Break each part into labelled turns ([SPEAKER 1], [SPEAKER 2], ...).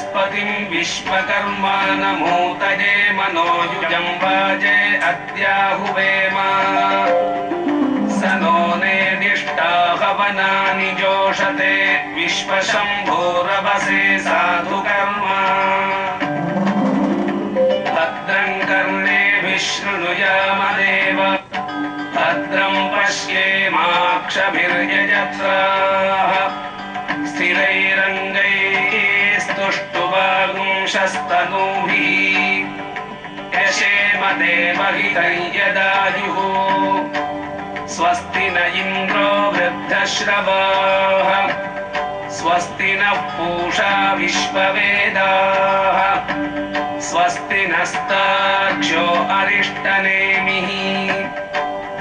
[SPEAKER 1] बृहस्पतिं विश्वकर्मा नमोतये मनोयुजं वाजे अद्याहुवेम स नो नेदिष्टा हवनानि जोषते विश्वशम्भोरवसे साधुकर्मा भद्रं कर्णेभिः शृणुयामदेव भद्रं पश्येमाक्षभिर्यजत्राः स्थिरैरङ्गैस्तुष्टुवागुंशस्तनूभिः यशेम देवहितं यदायुः स्वस्ति न इन्द्रो वृद्धश्रवाः स्वस्ति नः पूषा विश्ववेदाः स्वस्ति नस्तार्क्ष्यो अरिष्टनेमिः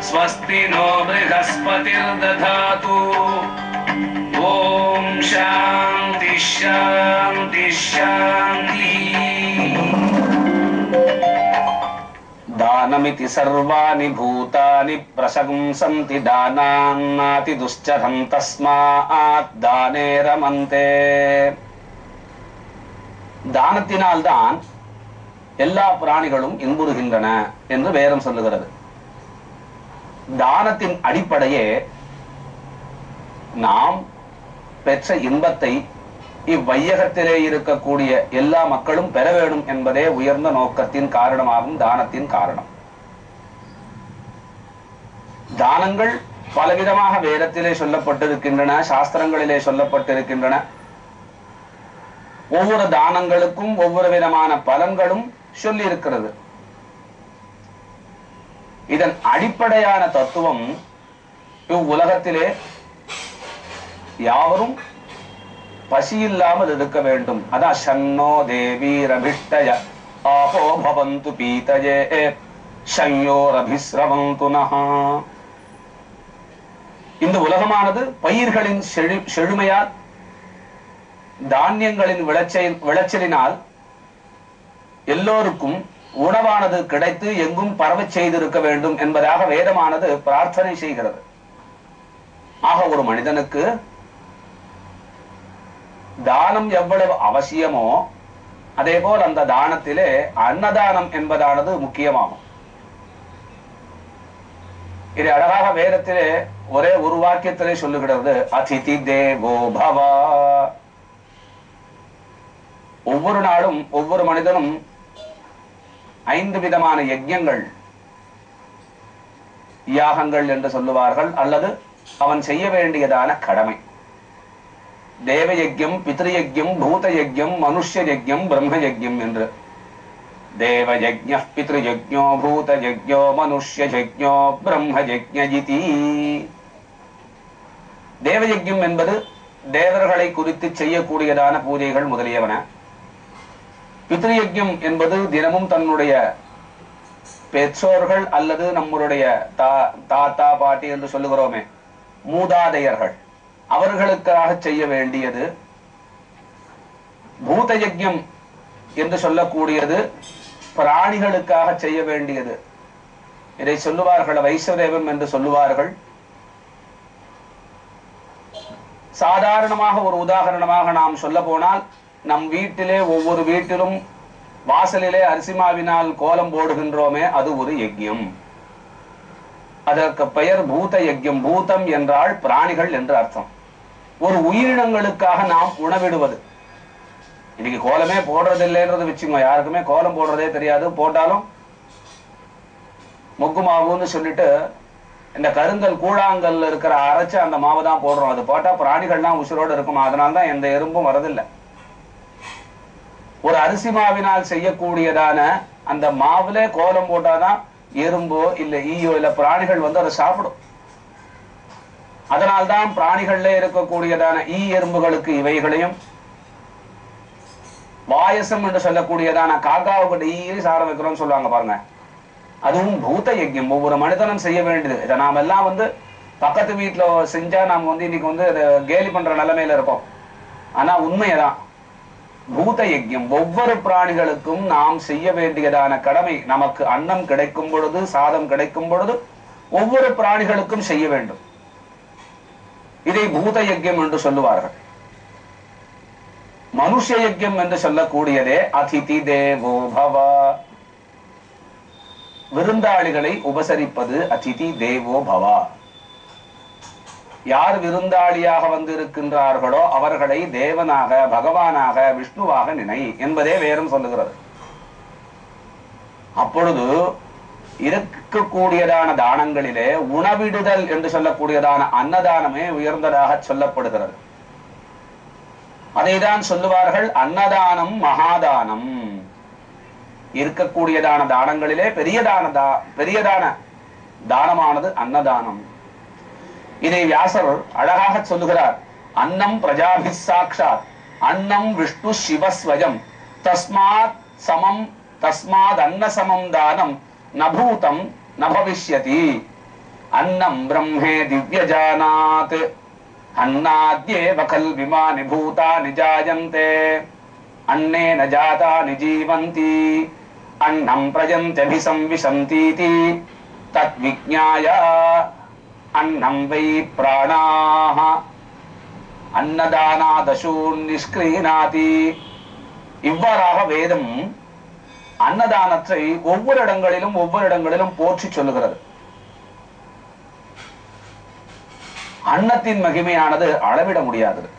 [SPEAKER 1] स्वस्ति नो बृहस्पतिर्दधातु ओम शांति शांति शांति। दानमिति सर्वाणि भूतानि प्रशंसन्ति दानान्नाति दुश्चरं तस्मात् दाने रमन्ते। தானத்தினால்தான் எல்லா பிராணிகளும் இன்புறுகின்றன என்று வேதம் சொல்லுகிறது. தானத்தின் அடிப்படையே நாம் பெற்ற இன்பத்தை இவ்வையகத்திலே இருக்கக்கூடிய எல்லா மக்களும் பெற வேண்டும் என்பதே உயர்ந்த நோக்கத்தின் காரணமாகும் தானத்தின் காரணம். தானங்கள் பலவிதமாக வேதத்திலே சொல்லப்பட்டிருக்கின்றன, சாஸ்திரங்களிலே சொல்லப்பட்டிருக்கின்றன. ஒவ்வொரு தானங்களுக்கும் ஒவ்வொரு விதமான பலன்களும் சொல்லி இருக்கிறது. இதன் அடிப்படையான தத்துவம் இவ்வுலகத்திலே யாவரும் பசியில்லாமல் இருக்க வேண்டும். அதான் ஷன்னோ தேவீரபிஷ்டய ஆபோ பவந்து பீதயே ஷன்யோரபிஸ்ரவந்து நஹா. இந்த உலகமானது பயிர்களின் செழுமையால் தானியங்களின் விளைச்சலினால் எல்லோருக்கும் உணவானது கிடைத்து எங்கும் பரவச் செய்திருக்க வேண்டும் என்பதாக வேதமானது பிரார்த்தனை செய்கிறது. ஆக ஒரு மனிதனுக்கு தானம் எவ்வளவு அவசியமோ அதே போல் அந்த தானத்திலே அன்னதானம் என்பதானது முக்கியமாகும். இது அழகாக வேதத்திலே ஒரே ஒரு வாக்கியத்திலே சொல்லுகிறது, அதிதி தேவோ பவ. ஒவ்வொரு நாளும் ஒவ்வொரு மனிதனும் 5 விதமான யஜ்ஞங்கள், யாகங்கள் என்று சொல்லுவார்கள், அல்லது அவன் செய்ய வேண்டியதான கடமை. தேவ யஜ்யம், பித்ருயஜ்யம், பூத யஜ்யம், மனுஷ்ய யஜ்யம், பிரம்ம யஜ்யம் என்று. தேவ யஜ்ஞ, பித்ருயஜ்ஞோ, பூத யஜ்ஞோ, மனுஷ்ய யஜ்ஞோ, பிரம்ம யஜ்ஞ. தேவ யஜ்யம் என்பது தேவர்களை குறித்து செய்யக்கூடியதான பூஜைகள் முதலியவன. பித்ருயஜ்யம் என்பது தினமும் தன்னுடைய பெற்றோர்கள் அல்லது நம்முடைய தாத்தா பாட்டி என்று சொல்லுகிறோமே, மூதாதையர்கள், அவர்களுக்காக செய்ய வேண்டியது. பூத யஜ்யம் என்று சொல்லக்கூடியது பிராணிகளுக்காக செய்ய வேண்டியது. இதை சொல்லுவார்கள் வைஷ்ணவதேவம் என்று சொல்லுவார்கள். சாதாரணமாக ஒரு உதாரணமாக நாம் சொல்ல போனால், நம் வீட்டிலே ஒவ்வொரு வீட்டிலும் வாசலிலே அரிசிமாவினால் கோலம் போடுகின்றோமே, அது ஒரு யஜ்யம். அதற்கு பெயர் பூத யஜ்யம். பூதம் என்றால் பிராணிகள் என்று அர்த்தம். ஒரு உயிரினங்களுக்காக நாம் உணவிடுவது. இன்னைக்கு கோலமே போடுறது இல்லைன்றது வச்சுக்கோங்க. யாருக்குமே கோலம் போடுறதே தெரியாது. போட்டாலும் மொக்கு மாவுன்னு சொல்லிட்டு இந்த கருங்கல் கூழாங்கல் இருக்கிற அரைச்சு அந்த மாவு தான் போடுறோம். அது போட்டா பிராணிகள்லாம் உசுரோடு இருக்குமா, அதனால்தான் எந்த எறும்பும் வரதில்லை. ஒரு அரிசி மாவினால் செய்யக்கூடியதான அந்த மாவுல கோலம் போட்டாதான் எறும்போ இல்ல ஈயோ இல்ல பிராணிகள் வந்து அதை சாப்பிடும். அதனால்தான் பிராணிகள்ல இருக்கக்கூடியதான ஈ எறும்புகளுக்கு இவைகளையும், வாயசம் என்று சொல்லக்கூடியதான காக்காவுக்கு டெய்லி சார வைக்கிறோம்னு சொல்லுவாங்க பாருங்க, அதுவும் பூத யஜ்யம். ஒவ்வொரு மனிதனும் செய்ய வேண்டியது. இதை நாம எல்லாம் வந்து பக்கத்து வீட்டுல செஞ்சா நாம வந்து இன்னைக்கு வந்து கேலி பண்ற நிலைமையில இருப்போம். ஆனா உண்மையதான், பூத யஜ்யம். ஒவ்வொரு பிராணிகளுக்கும் நாம் செய்ய வேண்டியதான கடமை. நமக்கு அன்னம் கிடைக்கும் பொழுது, சாதம் கிடைக்கும் பொழுது ஒவ்வொரு பிராணிகளுக்கும் செய்ய வேண்டும். இதை பூத யஜ்யம் என்று சொல்லுவார்கள். மனுஷ யஜ்யம் என்று சொல்லக்கூடியதே அதிதி தேவோ பவ. விருந்தாளிகளை உபசரிப்பது அதிதி தேவோ பவ. யார் விருந்தாளியாக வந்திருக்கின்றார்களோ அவர்களை தேவனாக, பகவானாக, விஷ்ணுவாக நினை என்பதே வேறும் சொல்லுகிறது. அப்பொழுது இருக்கக்கூடியதான தானங்களிலே உணவிடுதல் என்று சொல்லக்கூடியதான அன்னதானமே உயர்ந்ததாக சொல்லப்படுகிறது. அதைதான் சொல்லுவார்கள் அன்னதானம் மகாதானம். இருக்கக்கூடியதான தானங்களிலே பெரியதான தானமானது அன்னதானம். இதை வியாசர் அழகாக சொல்லுகிறார். அன்னம் பிரஜாபி சாட்சாத் அன்னம் விஷ்ணு சிவஸ்வயம் தஸ்மாத் அன்ன சமம் தானம் நபூதம் நபவிஷ்யதி. அன்னம் பிரம்மே திவ்யஜானாத் அன்னாத்யேவ கல்விமானி பூதானி ஜாயந்தே அன்னேன ஜாதானி ஜீவந்தி அன்னம் பிரயந்த்யபிசம்விசந்தீதி தத் விஜ்ஞாய அன்னம் வை பிராணாஹ அன்னதானாதசூன் நிஷ்கிரீணாதி. இவ்வாறாக வேதம் அன்னதானத்தை ஒவ்வொரு இடங்களிலும் போற்றி சொல்லுகிறது. அன்னத்தின் மகிமையானது அளவிட முடியாதது.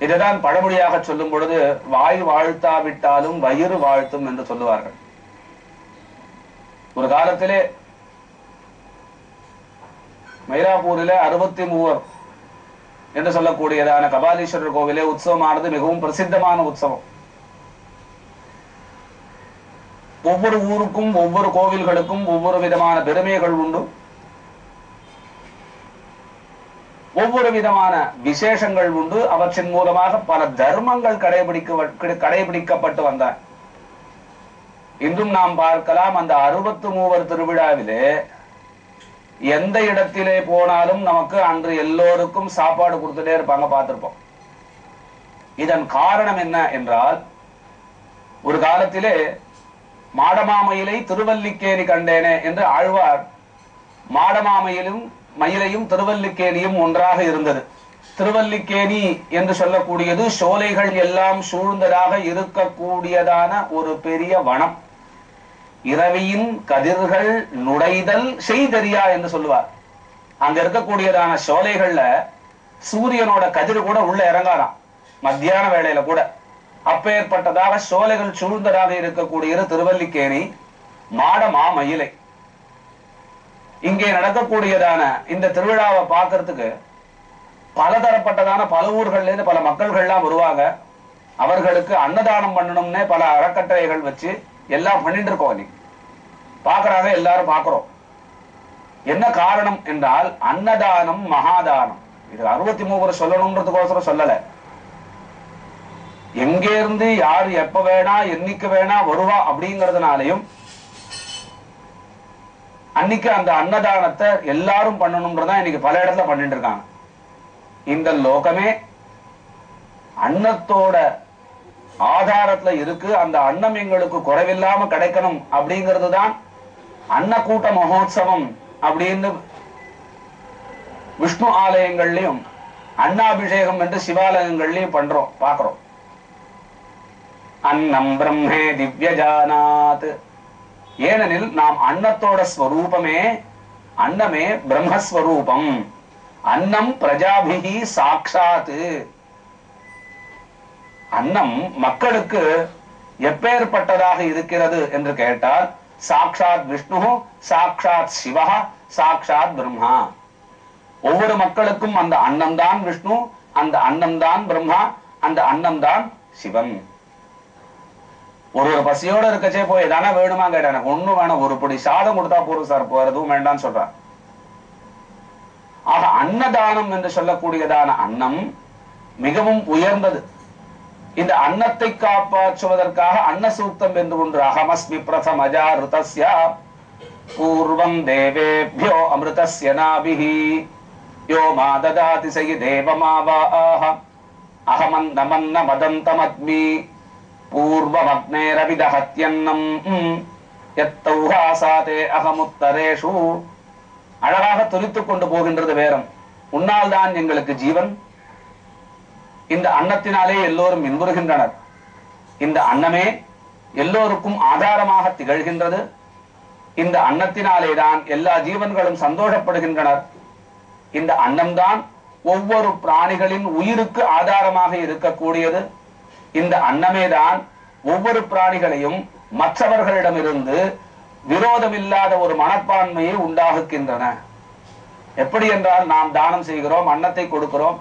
[SPEAKER 1] இதுதான் பழமொழியாக சொல்லும் பொழுது வாய் வாழ்த்தாவிட்டாலும் வயிறு வாழ்த்தும் என்று சொல்லுவார்கள். ஒரு காலத்திலே மயிலாப்பூரில 63 என்று சொல்லக்கூடியதான கபாலீஸ்வரர் கோவிலே உற்சவமானது மிகவும் பிரசித்தமான உற்சவம். ஒவ்வொரு ஊருக்கும் ஒவ்வொரு கோவில்களுக்கும் ஒவ்வொரு விதமான பெருமைகள் உண்டு, ஒவ்வொரு விதமான விசேஷங்கள் உண்டு. அவற்றின் மூலமாக பல தர்மங்கள் கடைபிடிக்கப்பட்டு வந்தன. இன்றும் நாம் பார்க்கலாம். அந்த 63 திருவிழாவிலே எந்த இடத்திலே போனாலும் நமக்கு அன்று எல்லோருக்கும் சாப்பாடு கொடுத்துட்டே இருப்பாங்க, பார்த்திருப்போம். இதன் காரணம் என்ன என்றால், ஒரு காலத்திலே மாடமாமயிலை திருவல்லிக்கேணி கண்டேனே என்று ஆழ்வார் மயிலையும் திருவல்லிக்கேணியும் ஒன்றாக இருந்தது. திருவல்லிக்கேணி என்று சொல்லக்கூடியது சோலைகள் எல்லாம் சூழ்ந்ததாக இருக்கக்கூடியதான ஒரு பெரிய வனம். இரவியின் கதிர்கள் நுழைதல் செய்தறியா என்று சொல்லுவார். அங்க இருக்கக்கூடியதான சோலைகள்ல சூரியனோட கதிர் கூட உள்ள இறங்காதான் மத்தியான வேளையில கூட. அப்பேற்பட்டதாக சோலைகள் சூழ்ந்ததாக இருக்கக்கூடியது திருவல்லிக்கேணி, மாடமாமயிலை. இங்கே நடக்கக்கூடியதான இந்த திருவிழாவை பார்க்கறதுக்கு பலதரப்பட்டதான பல ஊர்கள்ல இருந்து பல மக்கள்கள்லாம் வருவாங்க. அவர்களுக்கு அன்னதானம் பண்ணணும்னே பல அறக்கட்டளைகள் வச்சு எல்லாம் பண்ணிட்டு இருக்கோம். நீ பாக்குறாங்க, எல்லாரும் பாக்குறோம். என்ன காரணம் என்றால் அன்னதானம் மகாதானம். இது 63 சொல்லணும்ன்றதுக்கோசரம் சொல்லல. எங்கே இருந்து யாரு எப்ப வேணா என்னைக்கு வேணா வருவா அப்படிங்கறதுனாலையும் அன்னைக்கு அந்த அன்னதானத்தை எல்லாரும் பண்ணணும்ன்றதான் இன்னைக்கு பல இடத்துல பண்ணிட்டு இருக்காங்க. இந்த லோகமே அன்னத்தோட ஆதாரத்துல இருக்கு. அந்த அன்னம் எங்களுக்கு குறைவில்லாம கிடைக்கணும் அப்படிங்கிறது தான் அன்னக்கூட்ட மகோத்சவம் அப்படின்னு விஷ்ணு ஆலயங்கள்லயும் அன்னாபிஷேகம் என்று சிவாலயங்கள்லயும் பண்றோம், பாக்குறோம். அன்னம் பிரம்மே திவ்யஜானாத். ஏனெனில் நாம் அன்னத்தோட ஸ்வரூபமே, அன்னமே பிரம்மஸ்வரூபம். அன்னம் பிரஜாபிகி சாட்சாத். அன்னம் மக்களுக்கு எப்பேற்பட்டதாக இருக்கிறது என்று கேட்டால் சாட்சாத் விஷ்ணு, சாட்சாத் சிவா, சாட்சாத் பிரம்மா. ஒவ்வொரு மக்களுக்கும் அந்த அன்னம் தான் விஷ்ணு, அந்த அன்னம் தான் பிரம்மா, அந்த அன்னம் தான் சிவன். ஒரு பசியோட இருக்கச்சே போய் எதானா வேணுமா கேட்டா, எனக்கு ஒண்ணும் வேணும், ஒரு பொடி சாதம் கொடுத்தா போதும் சார், எதுவும் வேண்டாம்னு சொல்றான். ஆக அன்னதானம் என்று சொல்லக்கூடியதான அன்னம் மிகவும் உயர்ந்தது. இந்த அன்னத்தை காப்பாற்றுவதற்காக அன்ன சூக்தம் என்று ஒன்று. அகமஸ்மி பிரதமஜா ருதஸ்ய பூர்வம் தேவேப்யோ அமிர்தஸ்ய நாபிஹி யோ மா ததாதி சயி தேவமாவாஹ அகமன்னமன்ன மதந்தமத்மி பூர்வமக்னேரவிதஹத்யன்னம் யத்தௌஹாசாதே அகமுத்தரேஷு. அழகாக துரித்துக் கொண்டு போகின்றது வேதம். உன்னால் தான் எங்களுக்கு ஜீவன், இந்த அன்னத்தினாலே எல்லோரும் இன்புறுகின்றனர். இந்த அன்னமே எல்லோருக்கும் ஆதாரமாக திகழ்கின்றது. இந்த அன்னத்தினாலேதான் எல்லா ஜீவன்களும் சந்தோஷப்படுகின்றனர். இந்த அன்னம்தான் ஒவ்வொரு பிராணிகளின் உயிருக்கு ஆதாரமாக இருக்கக்கூடியது. இந்த அன்னமேதான் ஒவ்வொரு பிராணிகளையும் மற்றவர்களிடமிருந்து விரோதமில்லாத ஒரு மனப்பான்மையை உண்டாக்குகின்றன. எப்படி என்றால், நாம் தானம் செய்கிறோம், அன்னத்தை கொடுக்கிறோம்.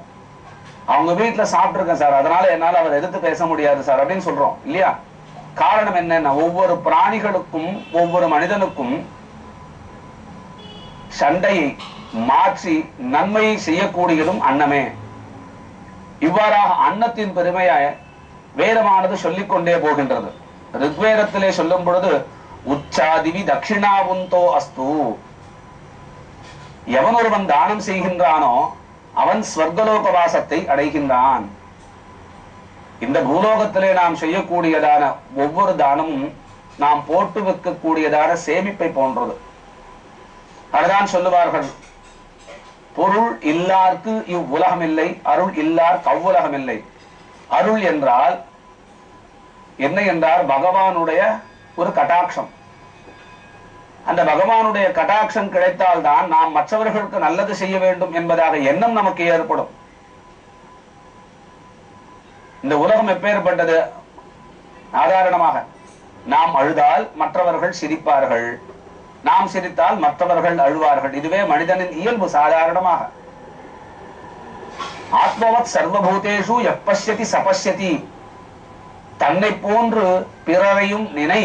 [SPEAKER 1] அவங்க வீட்டுல சாப்பிட்டுருக்கேன் சார், அதனால என்னால அவர் எதிர்த்து பேச முடியாது சார் அப்படின்னு சொல்றோம் இல்லையா? காரணம் என்னன்னா, ஒவ்வொரு பிராணிகளுக்கும் ஒவ்வொரு மனிதனுக்கும் சண்டையை மாற்றி நன்மையை செய்யக்கூடியதும் அன்னமே. இவ்வாறாக அன்னத்தின் பெருமையாய் வேதமானது சொல்லிக்கொண்டே போகின்றது. ரிக்வேதத்திலே சொல்லும் பொழுது உச்சாதிவி தட்சிணாவுந்தோ அஸ்து, எவன் ஒருவன் தானம் செய்கின்றானோ அவன் ஸ்வர்கலோக வாசத்தை அடைகின்றான். இந்த பூலோகத்திலே நாம் செய்யக்கூடியதான ஒவ்வொரு தானமும் நாம் போட்டு வைக்கக்கூடியதான சேமிப்பை போன்றது. அதுதான் சொல்லுவார்கள், பொருள் இல்லார்க்கு இவ்வுலகம் இல்லை, அருள் இல்லார் கவ்வுலகம் இல்லை. அருள் என்றால் என்ன என்றால் பகவானுடைய ஒரு கடாட்சம். அந்த பகவானுடைய கடாட்சம் கிடைத்தால்தான் நாம் மற்றவர்களுக்கு நல்லது செய்ய வேண்டும் என்பதாக எண்ணம் நமக்கு ஏற்படும். இந்த உலகம் எப்பேற்பட்டது? சாதாரணமாக நாம் அழுதால் மற்றவர்கள் சிரிப்பார்கள், நாம் சிரித்தால் மற்றவர்கள் அழுவார்கள். இதுவே மனிதனின் இயல்பு. சாதாரணமாக ஆத்மவத் சர்வபூதேஷு எப்பஷ்யதி சபஷ்யதி, தன்னை போன்று பிறரையும் நினை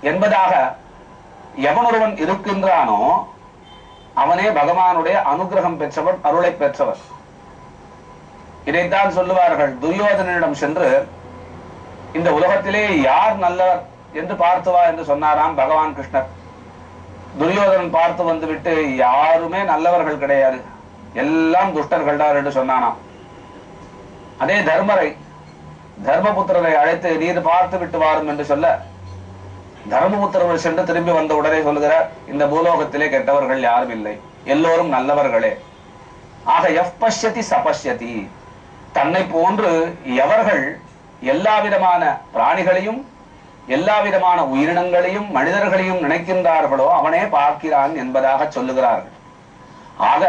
[SPEAKER 1] என்பதாக எவனொருவன் இருக்கின்றானோ அவனே பகவானுடைய அனுகிரகம் பெற்றவன், அருளை பெற்றவர். இதைத்தான் சொல்லுவார்கள். துரியோதனிடம் சென்று இந்த உலகத்திலே யார் நல்லவர் என்று பார்த்து வா என்று சொன்னாராம் பகவான் கிருஷ்ணர். துரியோதனன் பார்த்து வந்துவிட்டு யாருமே நல்லவர்கள் கிடையாது, எல்லாம் துஷ்டர்கள் தான் என்று சொன்னானாம். அதே தர்மரை, தர்மபுத்திரரை அழைத்து நீர் பார்த்து விட்டு வாரும் என்று சொல்ல, தர்மபுத்திரர் சென்று திரும்பி வந்த உடனே சொல்லுகிறார், இந்த பூலோகத்திலே கெட்டவர்கள் யாரும் இல்லை, எல்லோரும் நல்லவர்களே. ஆக எப்பஷ்யதி சபஷ்யதி, தன்னை போன்று எவர்கள் எல்லா விதமான பிராணிகளையும் எல்லா விதமான உயிரினங்களையும் மனிதர்களையும் நினைக்கின்றார்களோ அவனே பார்க்கிறான் என்பதாக சொல்லுகிறார்கள். ஆக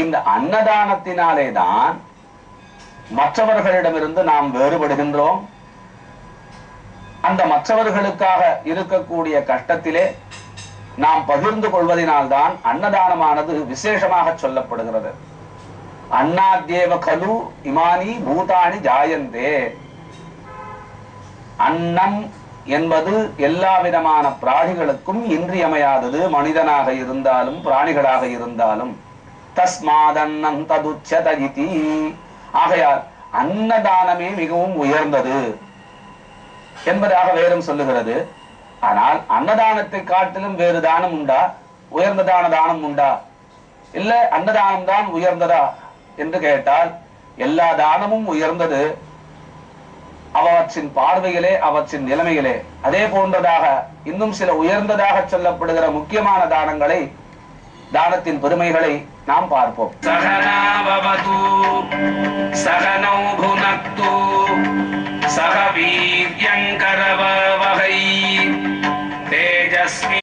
[SPEAKER 1] இந்த அன்னதானத்தினாலேதான் மற்றவர்களிடமிருந்து நாம் வேறுபடுகின்றோம். அந்த மற்றவர்களுக்காக இருக்கக்கூடிய கஷ்டத்திலே நாம் பகிர்ந்து கொள்வதனால்தான் அன்னதானமானது விசேஷமாக சொல்லப்படுகிறது. அன்னாத்யேவ கலு இமானி பூதானி ஜாயந்தே. அன்னம் என்பது எல்லா விதமான பிராணிகளுக்கும் இன்றியமையாதது, மனிதனாக இருந்தாலும் பிராணிகளாக இருந்தாலும். தஸ்மாதன்னம் ததுச்சத இதி. ஆகையால் அன்னதானமே மிகவும் உயர்ந்தது என்பதாக வேதம் சொல்லுகிறது. ஆனால் அன்னதானத்தை காட்டிலும் வேறு தானம் உண்டா? உயர்ந்ததான தானம் உண்டா? இல்ல அன்னதானம் தான் உயர்ந்ததா என்று கேட்டால் எல்லா தானமும் உயர்ந்தது அவற்றின் பார்வையிலே, அவற்றின் நிலைமையிலே. அதே போன்றதாக இன்னும் சில உயர்ந்ததாக சொல்லப்படுகிற முக்கியமான தானங்களை, தானத்தின் பெருமைகளை நாம் பார்ப்போம். சகனாவது சகனௌ புனக்து சக வீர்யங்கரவஹை தேஜஸ்வி